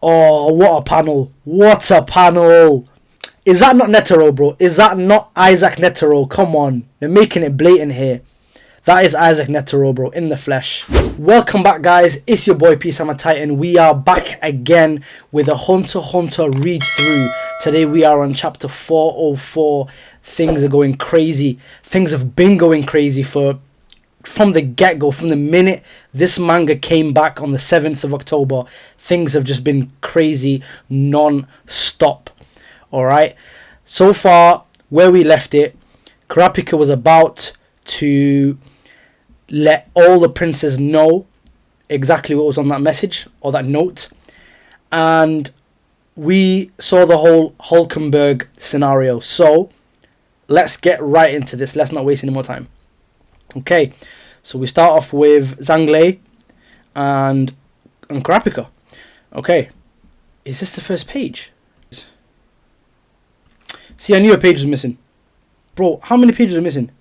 Oh, what a panel. What a panel. Is that not Netero, bro? Is that not Isaac Netero? Come on. They're making it blatant here. That is Isaac Netero, bro, in the flesh. Welcome back, guys. It's your boy, Peace, I'm a Titan. We are back again with a Hunter x Hunter read-through. Today we are on chapter 404. Things are going crazy. Things have been going crazy from the get-go, from the minute this manga came back on the 7th of October. Things have just been crazy non-stop. Alright, so far, where we left it, Kurapika was about to let all the princes know exactly what was on that message, or that note. And we saw the whole Hulkenberg scenario. So, let's get right into this. Let's not waste any more time. Okay, so we start off with Zang and Kurapika. Okay, is this the first page? See, I knew a page was missing. Bro, how many pages were missing?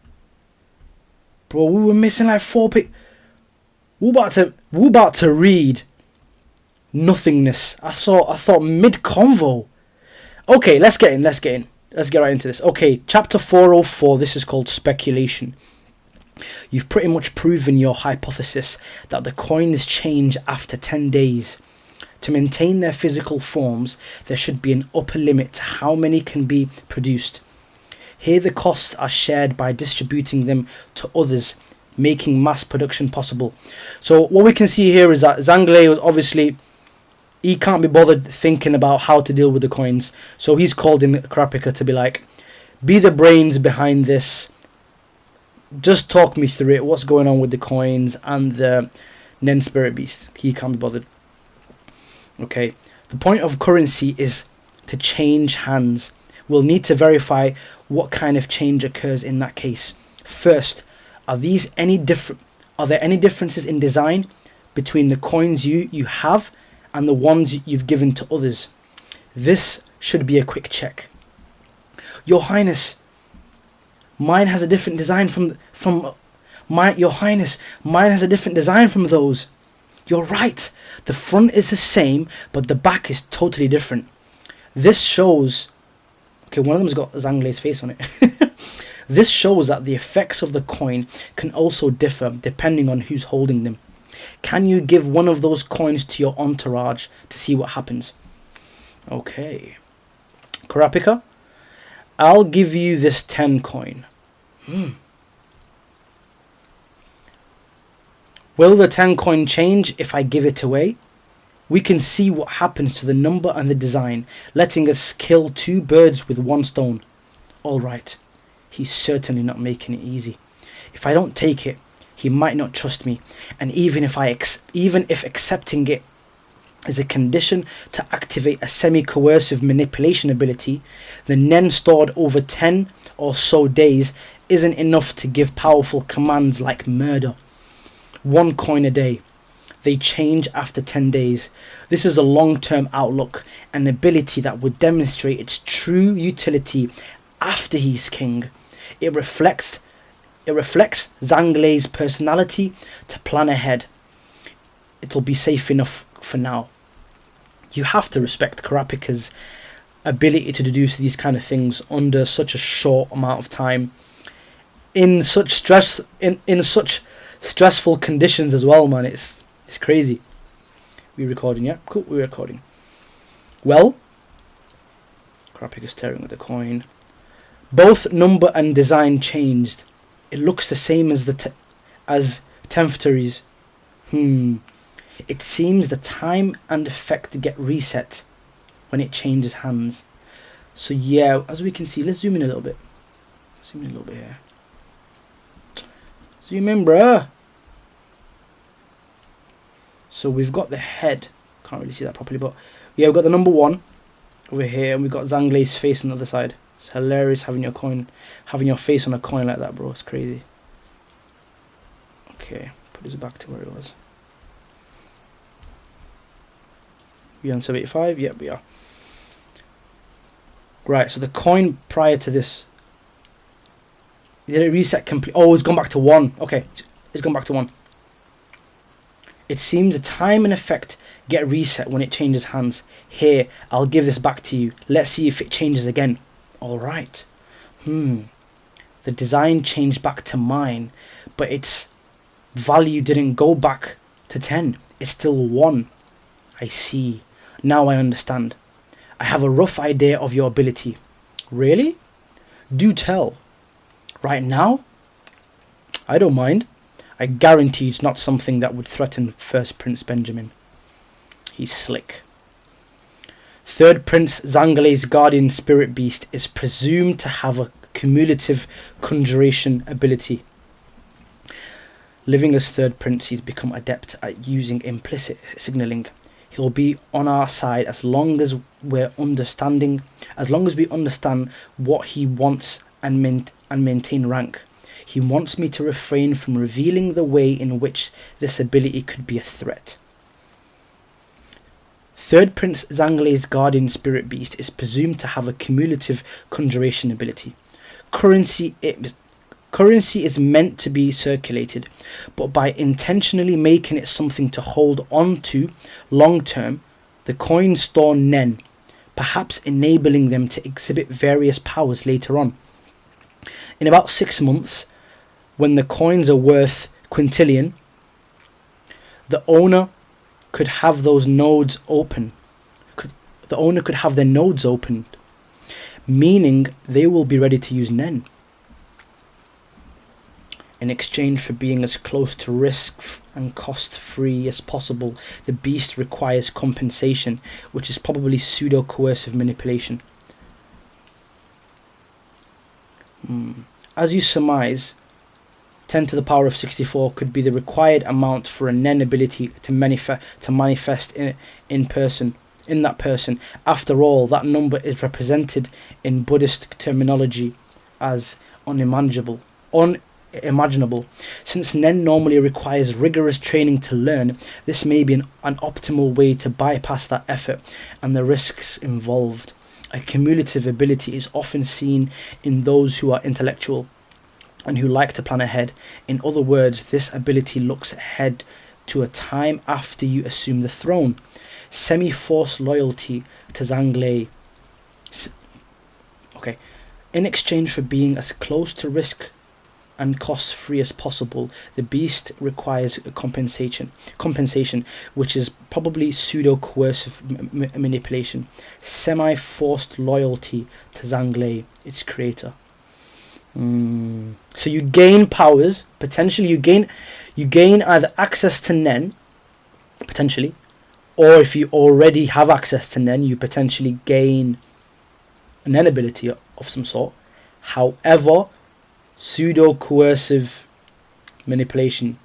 Bro, we were missing like 4 pages. We're about to read nothingness. I thought mid-convo. Okay, let's get in. Let's get right into this. Okay, chapter 404. This is called speculation. You've pretty much proven your hypothesis that the coins change after 10 days. To maintain their physical forms, there should be an upper limit to how many can be produced. Here the costs are shared by distributing them to others, making mass production possible. So what we can see here is that Zanglais was obviously, he can't be bothered thinking about how to deal with the coins. So he's called in Kurapika to be like, be the brains behind this. Just talk me through it. What's going on with the coins and the Nen Spirit Beast? He can't be bothered. Okay, the point of currency is to change hands. We'll need to verify what kind of change occurs in that case. First, are there any differences in design between the coins you have and the ones you've given to others? This should be a quick check. Your Highness, mine has a different design Your Highness, mine has a different design from those. You're right. The front is the same, but the back is totally different. This shows... Okay, one of them's got Zanglai's face on it. This shows that the effects of the coin can also differ depending on who's holding them. Can you give one of those coins to your entourage to see what happens? Okay. Kurapika, I'll give you this 10 coin. Will the 10 coin change if I give it away? We can see what happens to the number and the design, letting us kill 2 birds with 1 stone. Alright, he's certainly not making it easy. If I don't take it, he might not trust me, and even if accepting it is a condition to activate a semi-coercive manipulation ability, the Nen stored over 10 or so days isn't enough to give powerful commands like murder. 1 coin a day. They change after 10 days. This is a long-term outlook, an ability that would demonstrate its true utility after he's king. It reflects Zanglai's personality to plan ahead. It'll be safe enough for now. You have to respect Kurapika's ability to deduce these kind of things under such a short amount of time. In such stressful conditions as well, man. It's crazy. We recording, yeah? Cool, we're recording. Well, Kurapika's staring at the coin. Both number and design changed. It looks the same as as Temphtaries. It seems the time and effect get reset when it changes hands. So yeah, as we can see, let's zoom in a little bit. Zoom in a little bit here. Zoom in, bruh. So we've got the head. Can't really see that properly, but yeah, we've got the number 1 over here, and we've got Zanglai's face on the other side. It's hilarious having your face on a coin like that, bro. It's crazy. Okay, put this back to where it was. We on 75? Yep, we are. Right, so the coin prior to this, did it reset complete? Oh, it's gone back to 1. Okay, it's gone back to 1. It seems the time and effect Get reset when it changes hands. Here, I'll give this back to you. Let's see if it changes again. Alright. The design changed back to mine, but its value didn't go back to 10. It's still 1. I see. Now I understand. I have a rough idea of your ability. Really? Do tell. Right now? I don't mind. I guarantee it's not something that would threaten First Prince Benjamin. He's slick. Third Prince Zangale's guardian spirit beast is presumed to have a cumulative conjuration ability. Living as third prince, he's become adept at using implicit signaling. He'll be on our side as long as we understand what he wants and maintain rank. He wants me to refrain from revealing the way in which this ability could be a threat. Third Prince Zangale's guardian spirit beast is presumed to have a cumulative conjuration ability. Currency is meant to be circulated, but by intentionally making it something to hold on to long term, the coins store Nen, perhaps enabling them to exhibit various powers later on. In about 6 months, when the coins are worth quintillion, the owner could have those nodes open. The owner could have their nodes opened, meaning they will be ready to use Nen. In exchange for being as close to risk and cost-free as possible, the beast requires compensation, which is probably pseudo-coercive manipulation. As you surmise, 10 to the power of 64 could be the required amount for a Nen ability to manifest in that person. After all, that number is represented in Buddhist terminology as unimaginable. Since Nen normally requires rigorous training to learn, this may be an optimal way to bypass that effort and the risks involved. A cumulative ability is often seen in those who are intellectual and who like to plan ahead. In other words, this ability looks ahead to a time after you assume the throne. Semi-forced loyalty to Zangale. In exchange for being as close to risk and cost-free as possible, the beast requires a compensation, which is probably pseudo-coercive manipulation. Semi-forced loyalty to Zangale, its creator. So you gain powers, potentially you gain either access to Nen, potentially, or if you already have access to Nen, you potentially gain a Nen ability of some sort. However, pseudo-coercive manipulation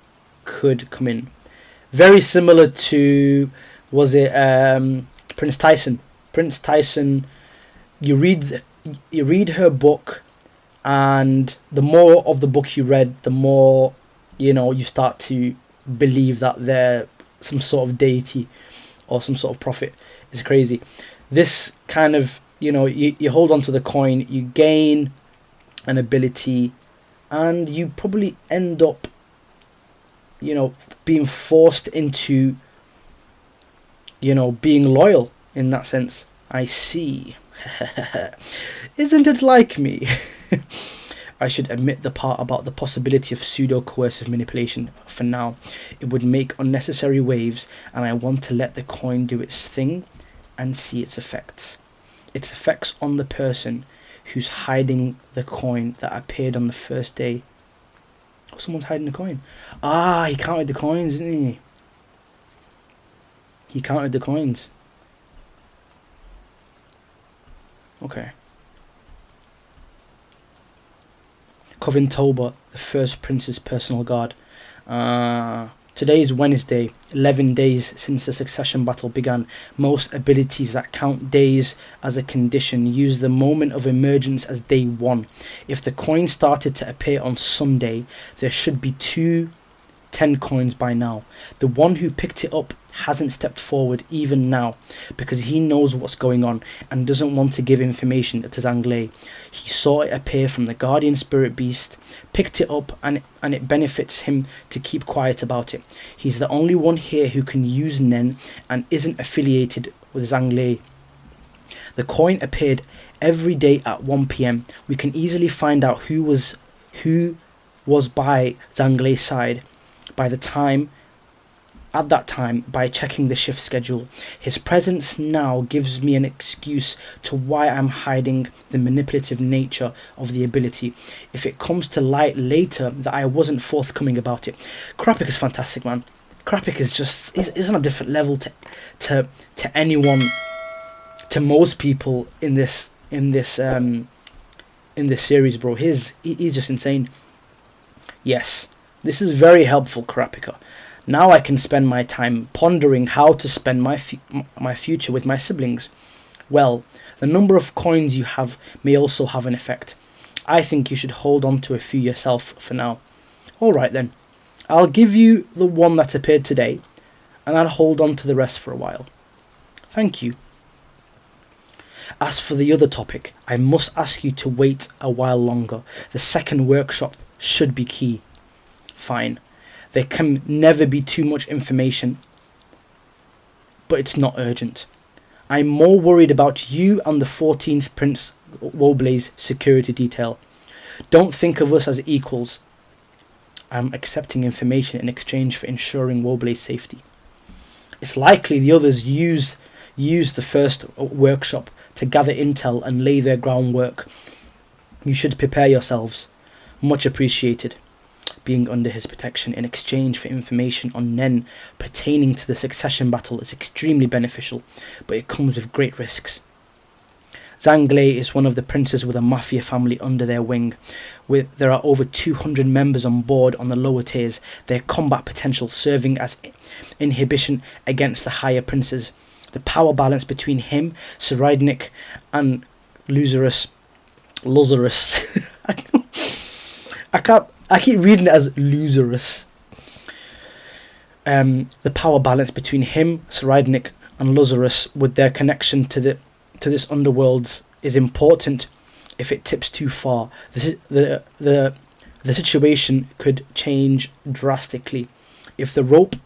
could come in. Very similar to, Prince Tyson? Prince Tyson, you read her book, and the more of the book you read, the more, you start to believe that they're some sort of deity or some sort of prophet. It's crazy. This kind of, you hold on to the coin, you gain an ability, and you probably end up, being forced into, being loyal in that sense. I see. Isn't it like me? I should omit the part about the possibility of pseudo-coercive manipulation for now. It would make unnecessary waves, and I want to let the coin do its thing and see its effects. Its effects on the person who's hiding the coin that appeared on the first day. Oh, someone's hiding the coin. He counted the coins, didn't he? He counted the coins. Okay. Covintoba, the first prince's personal guard. Today is Wednesday, 11 days since the succession battle began. Most abilities that count days as a condition use the moment of emergence as day 1. If the coin started to appear on Sunday, there should be 2 10 coins by now. The one who picked it up hasn't stepped forward even now because he knows what's going on and doesn't want to give information to Zhang Lei. He saw it appear from the guardian spirit beast, picked it up, and it benefits him to keep quiet about it. He's the only one here who can use Nen and isn't affiliated with Zhang Lei. The coin appeared every day at 1 p.m. We can easily find out who was by Zhang Lei's side at that time by checking the shift schedule. His presence now gives me an excuse to why I'm hiding the manipulative nature of the ability. If it comes to light later that I wasn't forthcoming about it. Kurapika is fantastic, man. Kurapika is just is on a different level to anyone, to most people in this series, bro. He's just insane. Yes, this is very helpful, Kurapika. Now I can spend my time pondering how to spend my future with my siblings. Well, the number of coins you have may also have an effect. I think you should hold on to a few yourself for now. Alright then, I'll give you the one that appeared today, and I'll hold on to the rest for a while. Thank you. As for the other topic, I must ask you to wait a while longer. The second workshop should be key. Fine. There can never be too much information, but it's not urgent. I'm more worried about you and the 14th Prince Woblei's security detail. Don't think of us as equals. I'm accepting information in exchange for ensuring Woblei's safety. It's likely the others use the first workshop to gather intel and lay their groundwork. You should prepare yourselves. Much appreciated. Being under his protection in exchange for information on Nen pertaining to the succession battle is extremely beneficial, but it comes with great risks. Zhang Lei is one of the princes with a mafia family under their wing. There are over 200 members on board on the lower tiers, their combat potential serving as inhibition against the higher princes. The power balance between him, Tserreidnich, and Lazarus. I keep reading it as Lazarus. The power balance between him, Tserreidnich, and Lazarus, with their connection to this underworld, is important. If it tips too far, the situation could change drastically. If the rope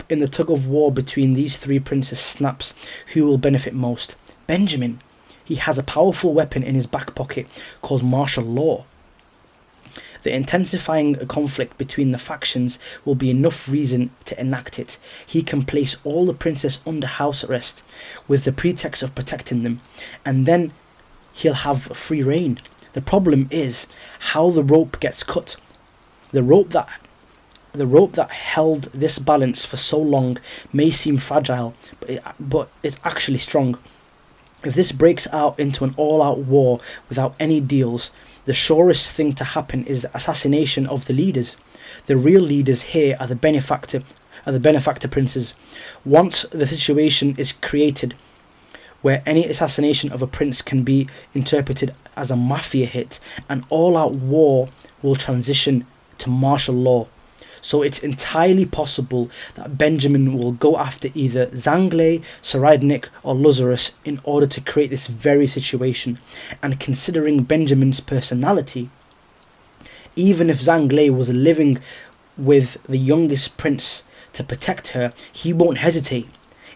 in the tug of war between these three princes snaps, who will benefit most? Benjamin. He has a powerful weapon in his back pocket called martial law. The intensifying conflict between the factions will be enough reason to enact it. He can place all the princes under house arrest with the pretext of protecting them, and then he'll have free reign. The problem is how the rope gets cut. The rope that held this balance for so long may seem fragile, but it's actually strong. If this breaks out into an all-out war without any deals, the surest thing to happen is the assassination of the leaders. The real leaders here are the benefactor princes. Once the situation is created where any assassination of a prince can be interpreted as a mafia hit, an all-out war will transition to martial law. So it's entirely possible that Benjamin will go after either Zhang Lei, Tserreidnich, or Lazarus in order to create this very situation. And considering Benjamin's personality, even if Zhang Lei was living with the youngest prince to protect her, he won't hesitate.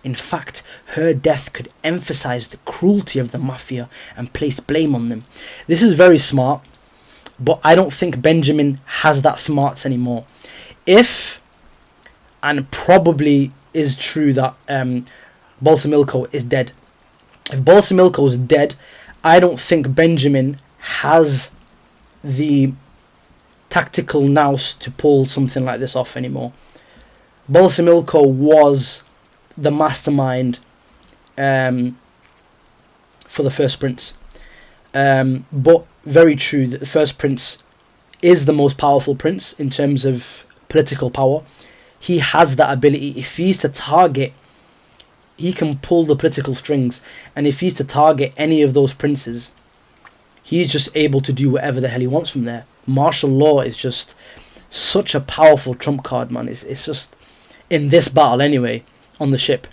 In fact, her death could emphasize the cruelty of the mafia and place blame on them. This is very smart, but I don't think Benjamin has that smarts anymore. If, and probably is true that Balsamilko is dead. If Balsamilko is dead, I don't think Benjamin has the tactical nous to pull something like this off anymore. Balsamilko was the mastermind for the First Prince. But very true that the First Prince is the most powerful prince in terms of political power. He has that ability. If he's to target, he can pull the political strings, and if he's to target any of those princes, he's just able to do whatever the hell he wants from there. Martial law is just such a powerful trump card, man. It's in this battle anyway, on the ship.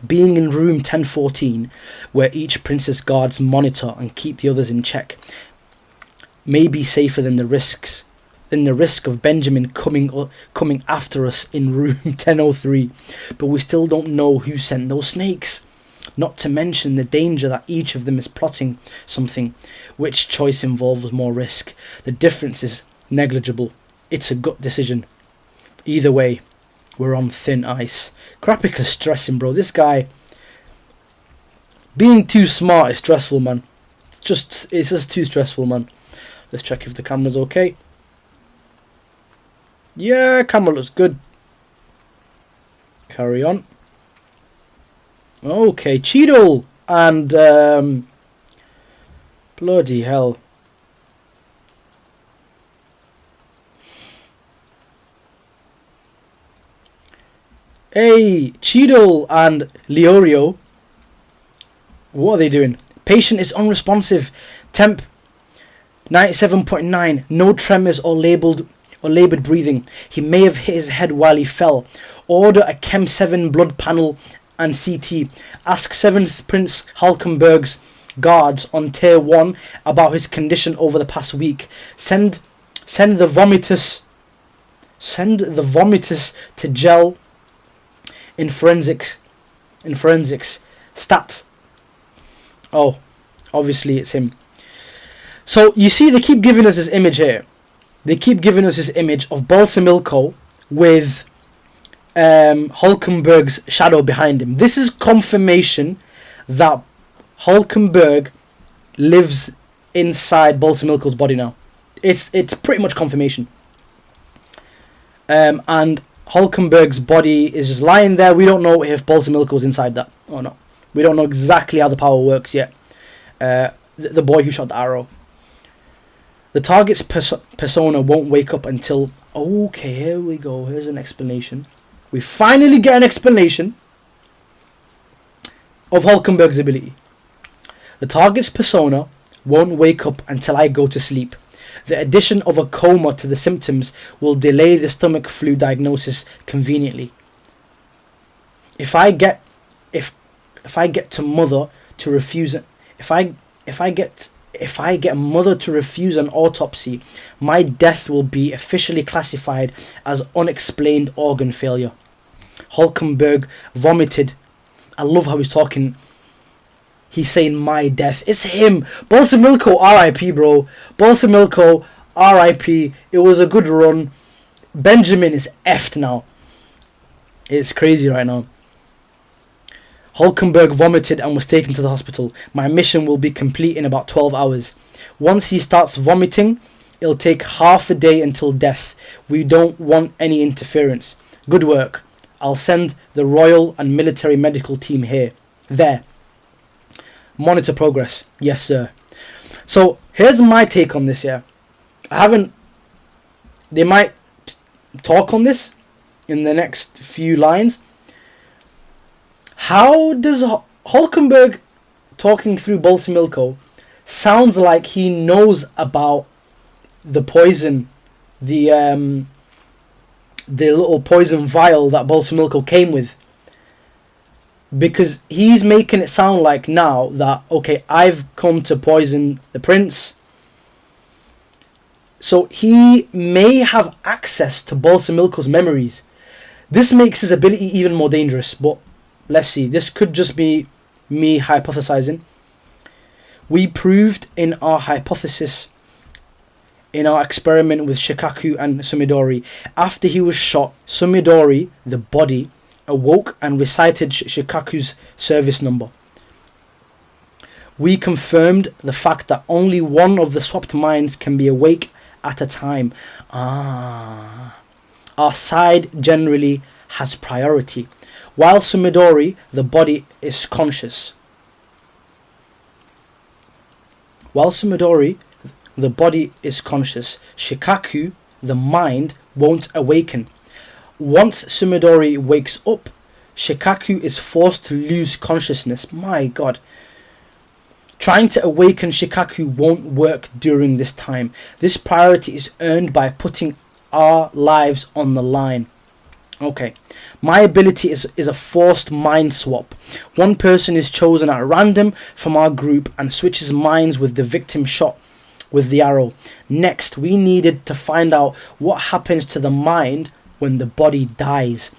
Being in room 1014, where each princess guards monitor and keep the others in check, may be safer than the risk of Benjamin coming after us in room 1003. But we still don't know who sent those snakes. Not to mention the danger that each of them is plotting something. Which choice involves more risk? The difference is negligible. It's a gut decision. Either way, we're on thin ice. Kurapika's stressing, bro. This guy being too smart is stressful, man. It's just too stressful, man. Let's check if the camera's okay. Yeah, camera looks good. Carry on. Okay, Cheadle and bloody hell. Hey, Cheadle and Leorio. What are they doing? Patient is unresponsive. Temp 97.9. No tremors or laboured breathing. He may have hit his head while he fell. Order a Chem 7 blood panel and CT. Ask 7th Prince Halkenburg's guards on Tier 1 about his condition over the past week. Send the vomitus to gel in forensics. Stat. Oh, obviously it's him. So you see, they keep giving us this image here. They keep giving us this image of Balsamilko with Hulkenberg's shadow behind him. This is confirmation that Hulkenberg lives inside Balsamilko's body now. It's pretty much confirmation. And Hulkenberg's body is just lying there. We don't know if Balsamilko's inside that or not. We don't know exactly how the power works yet. The boy who shot the arrow. The target's persona won't wake up until... Okay, here we go. Here's an explanation. We finally get an explanation of Hulkenberg's ability. The target's persona won't wake up until I go to sleep. The addition of a coma to the symptoms will delay the stomach flu diagnosis conveniently. If I get mother to refuse an autopsy, my death will be officially classified as unexplained organ failure. Hulkenberg vomited. I love how he's talking. He's saying my death. It's him. Balsamilko, R.I.P. bro. Balsamilko, R.I.P. It was a good run. Benjamin is effed now. It's crazy right now. Hulkenberg vomited and was taken to the hospital. My mission will be complete in about 12 hours. Once he starts vomiting, it'll take half a day until death. We don't want any interference. Good work. I'll send the royal and military medical team there. Monitor progress. Yes, sir. So here's my take on this. Yeah, they might talk on this in the next few lines. How does Hulkenberg talking through Balsamilko sounds like he knows about the poison, the little poison vial that Balsamilko came with? Because he's making it sound like now that, okay, I've come to poison the prince. So he may have access to Balsamilko's memories. This makes his ability even more dangerous, but let's see. This could just be me hypothesizing. We proved in our hypothesis, in our experiment with Shikaku and Sumidori. After he was shot, Sumidori, the body, awoke and recited Shikaku's service number. We confirmed the fact that only one of the swapped minds can be awake at a time. Our side generally has priority. While Sumidori, the body, is conscious. Shikaku, the mind, won't awaken. Once Sumidori wakes up, Shikaku is forced to lose consciousness. My god. Trying to awaken Shikaku won't work during this time. This priority is earned by putting our lives on the line. Okay. My ability is a forced mind swap. One person is chosen at random from our group and switches minds with the victim shot with the arrow. Next, we needed to find out what happens to the mind when the body dies.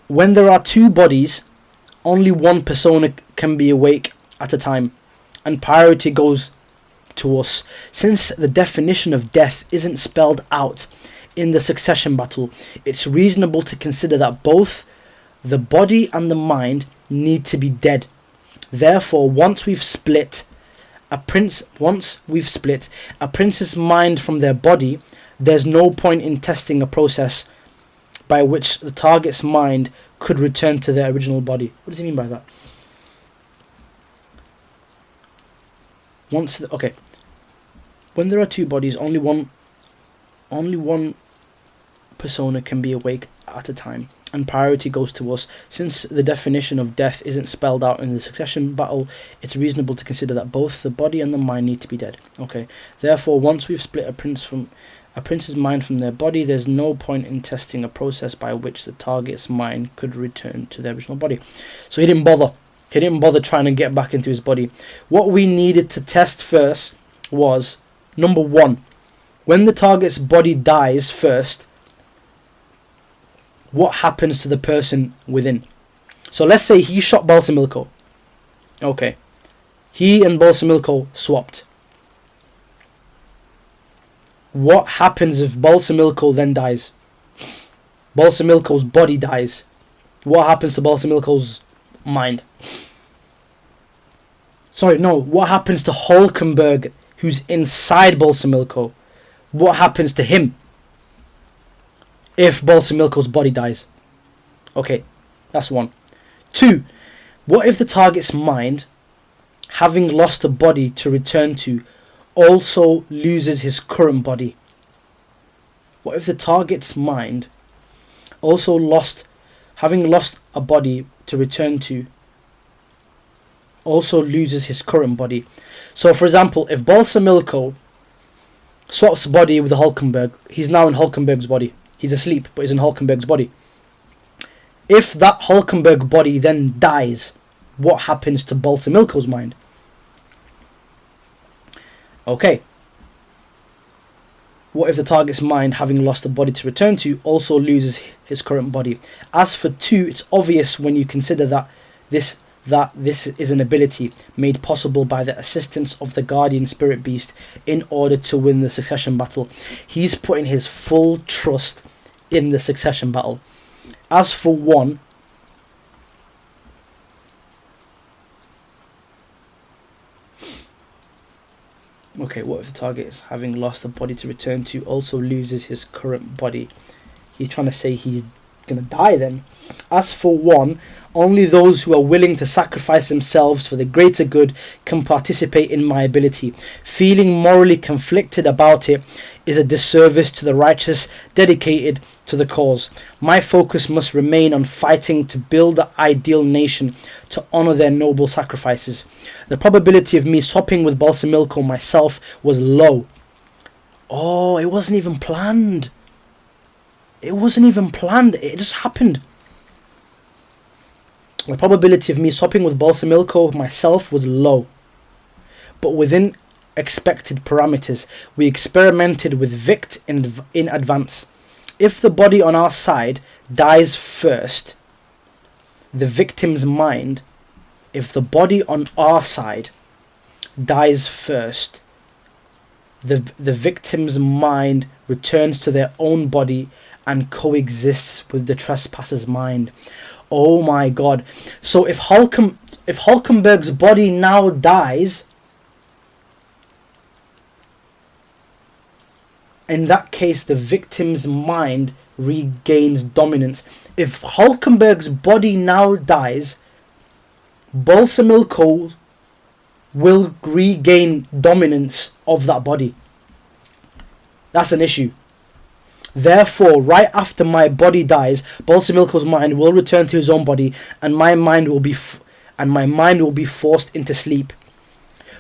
When there are two bodies, only one persona can be awake at a time, and priority goes to us. Since the definition of death isn't spelled out in the succession battle, it's reasonable to consider that both the body and the mind need to be dead. Therefore, once we've split a prince's mind from their body, there's no point in testing a process by which the target's mind could return to their original body. What does he mean by that? When there are two bodies, only one persona can be awake at a time, and priority goes to us. Since the definition of death isn't spelled out in the succession battle, it's reasonable to consider that both the body and the mind need to be dead. Okay. Therefore, once we've split a prince's mind from their body, there's no point in testing a process by which the target's mind could return to their original body. So he didn't bother. He didn't bother trying to get back into his body. What we needed to test first was, number one, when the target's body dies first, what happens to the person within? So let's say he shot Balsamilko. Okay. He and Balsamilko swapped. What happens if Balsamilko then dies? Balsamilko's body dies. What happens to Balsamilko's mind? Sorry, no. What happens to Hulkenberg, who's inside Balsamilko? What happens to him if Balsamilko's body dies? Okay, that's one. Two, what if the target's mind, having lost a body to return to, also loses his current body? What if the target's mind also having lost a body to return to, also loses his current body? So for example, if Balsamilko swaps body with the Hulkenberg, he's now in Hulkenberg's body. He's asleep, but he's in Hulkenberg's body. If that Hulkenberg body then dies, what happens to Balsamilko's mind? Okay. What if the target's mind, having lost a body to return to, also loses his current body? As for 2, it's obvious when you consider that this is an ability made possible by the assistance of the guardian spirit beast in order to win the succession battle. He's putting his full trust in the succession battle. As for 1, okay, what if the target is having lost a body to return to, also loses his current body? He's trying to say he's gonna die then. As for 1, only those who are willing to sacrifice themselves for the greater good can participate in my ability. Feeling morally conflicted about it is a disservice to the righteous dedicated to the cause. My focus must remain on fighting to build the ideal nation to honor their noble sacrifices. The probability of me swapping with Balsamilko myself was low. Oh, it wasn't even planned. It wasn't even planned. It just happened. The probability of me swapping with Balsamilko myself was low, but within expected parameters. We experimented with Vict in advance. If the body on our side dies first, the victim's mind, if the body on our side dies first, the victim's mind returns to their own body and coexists with the trespasser's mind. Oh my god. So if Hulkenberg's body now dies, in that case the victim's mind regains dominance. If Hulkenberg's body now dies, Balsamilko will regain dominance of that body. That's an issue. Therefore, right after my body dies, Balsamilko's mind will return to his own body, and my mind will be forced into sleep.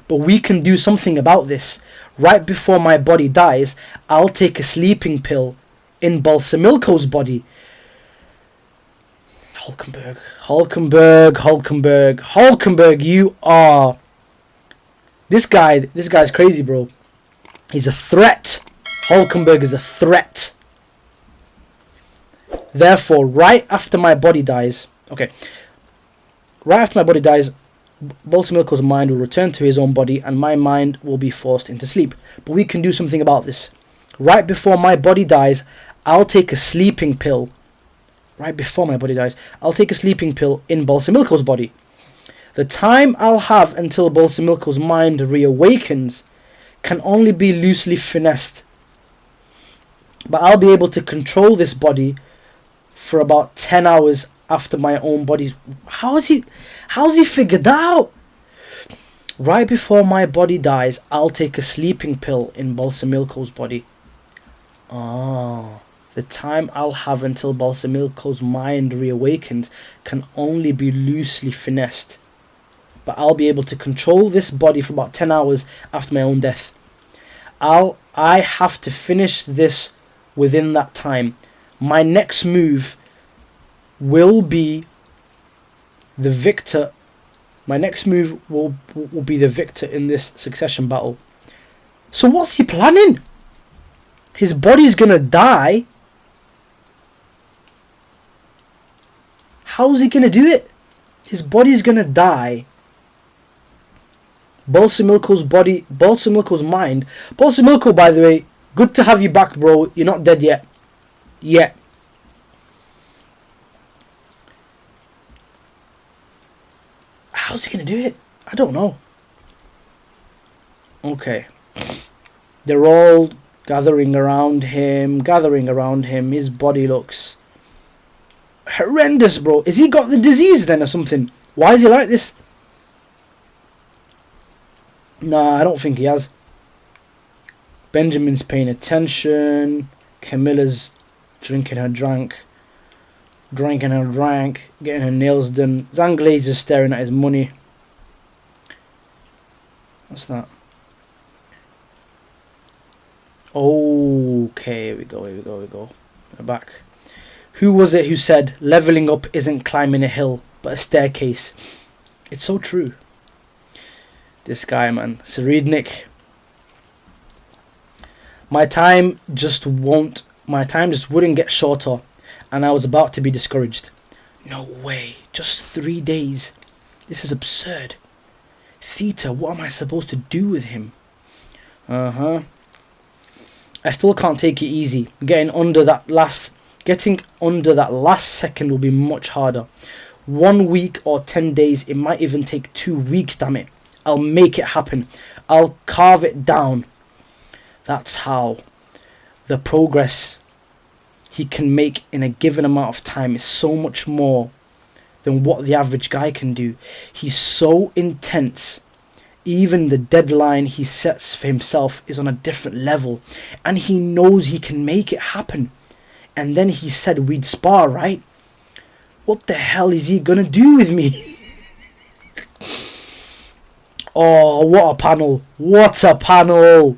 But we can do something about this. Right before my body dies, I'll take a sleeping pill in Balsamilko's body. Hulkenberg, you are... This guy's crazy, bro. He's a threat. Hulkenberg is a threat. Therefore, right after my body dies... Balsamilko's mind will return to his own body and my mind will be forced into sleep. But we can do something about this. Right before my body dies, I'll take a sleeping pill. Right before my body dies, I'll take a sleeping pill in Balsamilko's body. The time I'll have until Balsamilko's mind reawakens can only be loosely finessed. But I'll be able to control this body for about 10 hours after my own body. How's he figured that out? Right before my body dies, I'll take a sleeping pill in Balsamilko's body. The time I'll have until Balsamilko's mind reawakens can only be loosely finessed. But I'll be able to control this body for about 10 hours after my own death. I have to finish this within that time. My next move will be the victor. My next move will be the victor in this succession battle. So what's he planning? His body's gonna die. How's he gonna do it? His body's gonna die. Balsamilko's body, Balsamilko's mind. Balsamilko, by the way, good to have you back, bro. You're not dead yet. Yet. How's he gonna do it? I don't know. Okay. They're all gathering around him. His body looks horrendous, bro. Has he got the disease then or something? Why is he like this? Nah, I don't think he has. Benjamin's paying attention. Camilla's drinking her drink, getting her nails done. Zang is staring at his money. What's that? Okay, here we go. We're back. Who was it who said leveling up isn't climbing a hill, but a staircase? It's so true. This guy, man. Tserreidnich. My time just wouldn't get shorter, and I was about to be discouraged. No way. Just 3 days. This is absurd. Theta, what am I supposed to do with him? I still can't take it easy. Getting under that last second will be much harder. 1 week or 10 days. It might even take 2 weeks, damn it. I'll make it happen. I'll carve it down. That's how. The progress he can make in a given amount of time is so much more than what the average guy can do. He's so intense. Even the deadline he sets for himself is on a different level. And he knows he can make it happen. And then he said we'd spar, right? What the hell is he gonna do with me? Oh, what a panel. What a panel.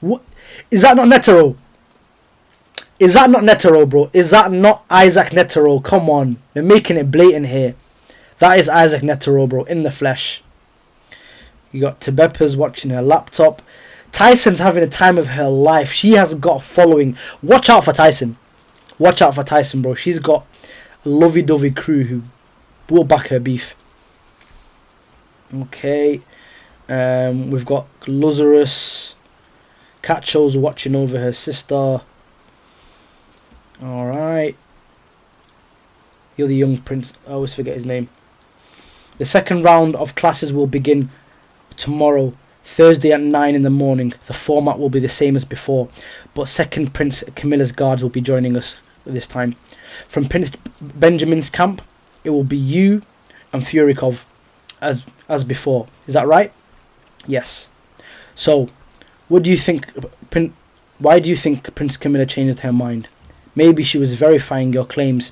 What? Is that not Netero? Is that not Netero, bro? Is that not Isaac Netero? Come on. They're making it blatant here. That is Isaac Netero, bro, in the flesh. You got Tebeppa's watching her laptop. Tyson's having the time of her life. She has got a following. Watch out for Tyson. Watch out for Tyson, bro. She's got a lovey-dovey crew who will back her beef. Okay. We've got Lazarus. Cacho's watching over her sister. Alright. The other young prince. I always forget his name. The second round of classes will begin tomorrow, Thursday at 9 in the morning. The format will be the same as before, but second Prince Camilla's guards will be joining us this time. From Prince Benjamin's camp, it will be you and Furikov as before. Is that right? Yes. So, what do you think? Why do you think Prince Camilla changed her mind? Maybe she was verifying your claims.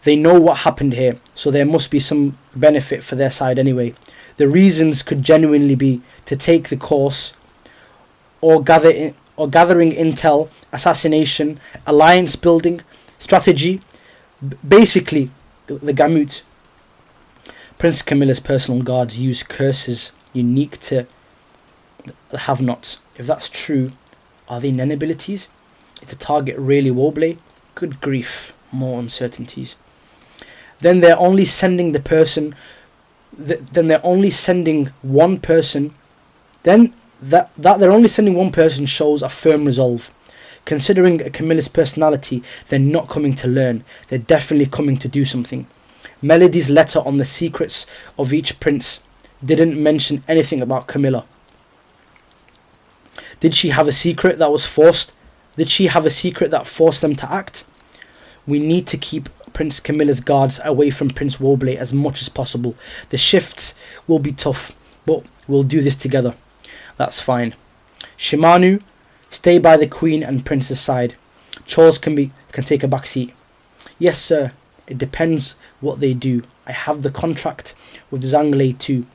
They know what happened here, so there must be some benefit for their side anyway. The reasons could genuinely be to take the course or gather or gathering intel, assassination, alliance building, strategy, basically the gamut. Prince Camilla's personal guards use curses unique to the have-nots. If that's true, are they nen abilities? Is the target really Wobley? Good grief, more uncertainties. Then they're only sending one person. Then that they're only sending one person shows a firm resolve. Considering Camilla's personality, they're not coming to learn. They're definitely coming to do something. Melody's letter on the secrets of each prince didn't mention anything about Camilla. Did she have a secret that was forced? Did she have a secret that forced them to act? We need to keep Prince Camilla's guards away from Prince Wobley as much as possible. The shifts will be tough, but we'll do this together. That's fine. Shimanu, stay by the Queen and Prince's side. Chores can take a back seat. Yes, sir. It depends what they do. I have the contract with Zang too.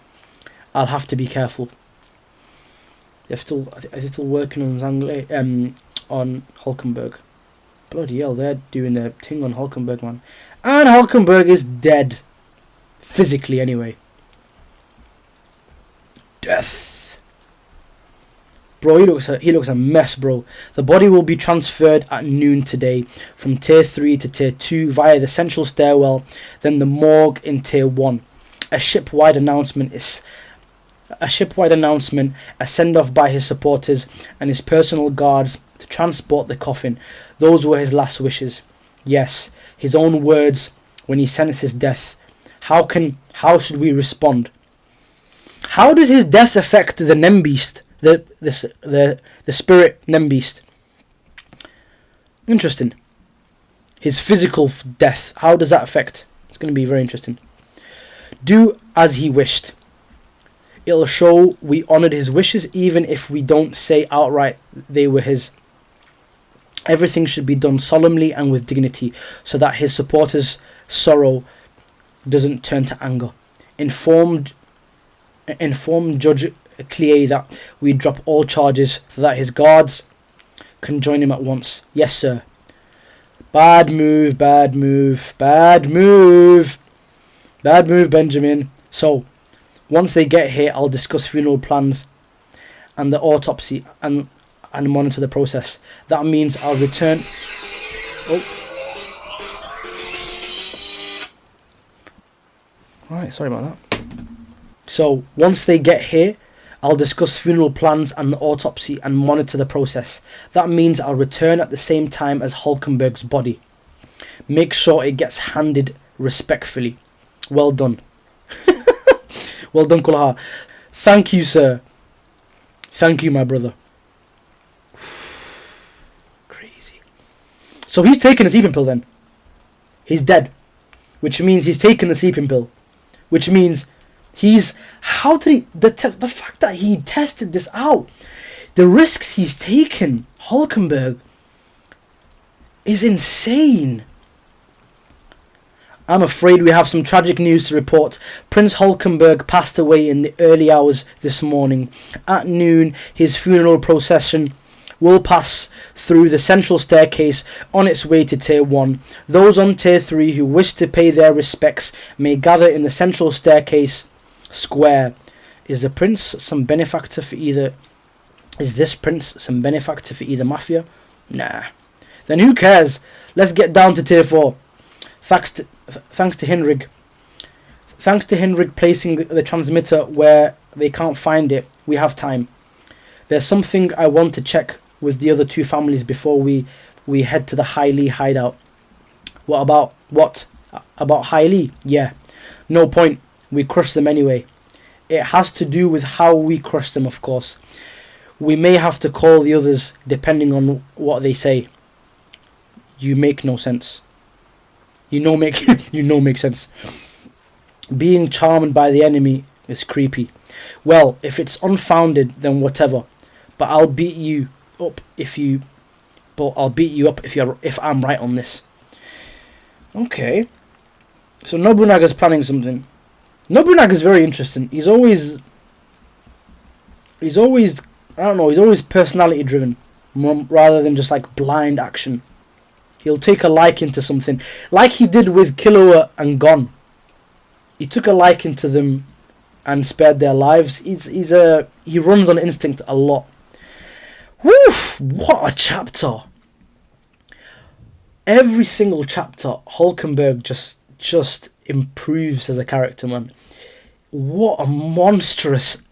I'll have to be careful. They're still working on Zang on Hulkenberg. Bloody hell, they're doing their thing on Hulkenberg, man. And Hulkenberg is dead. Physically, anyway. Death. Bro, he looks a mess, bro. The body will be transferred at noon today from Tier 3 to Tier 2 via the central stairwell, then the morgue in Tier 1. A ship-wide announcement, a send-off by his supporters and his personal guards to transport the coffin. Those were his last wishes. Yes, his own words when he senses death. How should we respond? How does his death affect the Nembeast? The spirit Nembeast. Interesting. His physical death. How does that affect? It's going to be very interesting. Do as he wished. It'll show we honoured his wishes even if we don't say outright they were his. Everything should be done solemnly and with dignity so that his supporters' sorrow doesn't turn to anger. Inform Judge Clea that we drop all charges so that his guards can join him at once. Yes, sir. Bad move, Benjamin. So, once they get here, I'll discuss funeral plans and the autopsy and monitor the process. That means I'll return... Oh. Alright, sorry about that. So, once they get here, I'll discuss funeral plans and the autopsy and monitor the process. That means I'll return at the same time as Hulkenberg's body. Make sure it gets handed respectfully. Well done. Well done, Kulaha. Thank you, sir. Thank you, my brother. Crazy. So he's taken a sleeping pill then. He's dead. Which means he's taken the sleeping pill. Which means... how did he... The fact that he tested this out, the risks he's taken, Hulkenberg, is insane. I'm afraid we have some tragic news to report. Prince Hulkenberg passed away in the early hours this morning. At noon, his funeral procession will pass through the central staircase on its way to Tier 1. Those on Tier 3 who wish to pay their respects may gather in the central staircase square. Is this prince some benefactor for either mafia? Nah. Then who cares? Let's get down to Tier 4. Thanks to Hinrig. Thanks to Hinrig placing the transmitter where they can't find it, we have time. There's something I want to check with the other two families before we head to the Hailey hideout. What about Hailey? Yeah. No point. We crush them anyway. It has to do with how we crush them, of course. We may have to call the others depending on what they say. You make no sense. You know make sense. Being charmed by the enemy is creepy. Well, if it's unfounded, then whatever. But I'll beat you up if I'm right on this. Okay. So Nobunaga's planning something. Nobunaga's very interesting. He's always personality driven. rather than just like blind action. He'll take a liking to something, like he did with Killua and Gon. He took a liking to them and spared their lives. He runs on instinct a lot. Woof! What a chapter! Every single chapter, Hulkenberg just improves as a character, man. What a monstrous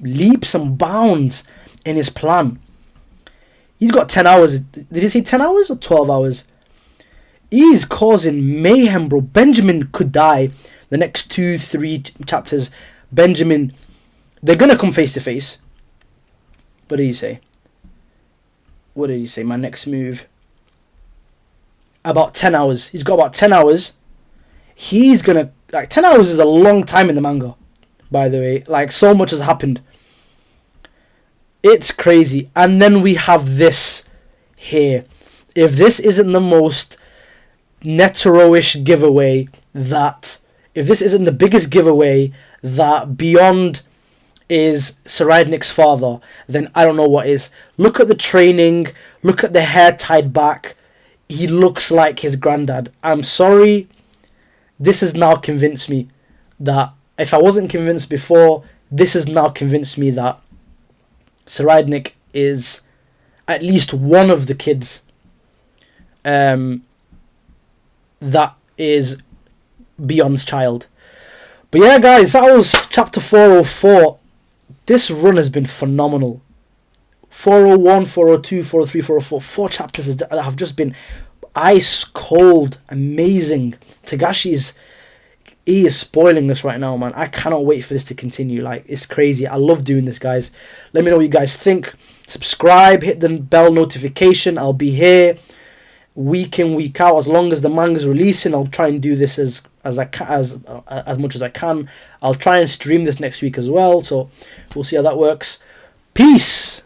leaps and bounds in his plan. He's got 10 hours. Did he say 10 hours or 12 hours? He's causing mayhem, bro. Benjamin could die the next 2-3 chapters. Benjamin, they're going to come face to face. What did he say? What did he say? My next move. About 10 hours. He's got about 10 hours. He's going to... Like, 10 hours is a long time in the manga, by the way. Like, so much has happened. It's crazy. And then we have this here. If this isn't the most Netero-ish giveaway that... If this isn't the biggest giveaway that Beyond is Tserreidnich's father, then I don't know what is. Look at the training. Look at the hair tied back. He looks like his granddad. I'm sorry. This has now convinced me that if I wasn't convinced before, this has now convinced me that Tserreidnich is at least one of the kids that is Beyond's child. But yeah, guys, that was chapter 404. This run has been phenomenal. 401, 402, 403, 404. 4 chapters that have just been ice cold, amazing. He is spoiling us right now, man. I cannot wait for this to continue. Like, it's crazy. I love doing this, guys. Let me know what you guys think. Subscribe, hit the bell notification. I'll be here week in, week out, as long as the manga's releasing. I'll try and do this as much as I can. I'll try and stream this next week as well, so we'll see how that works. Peace.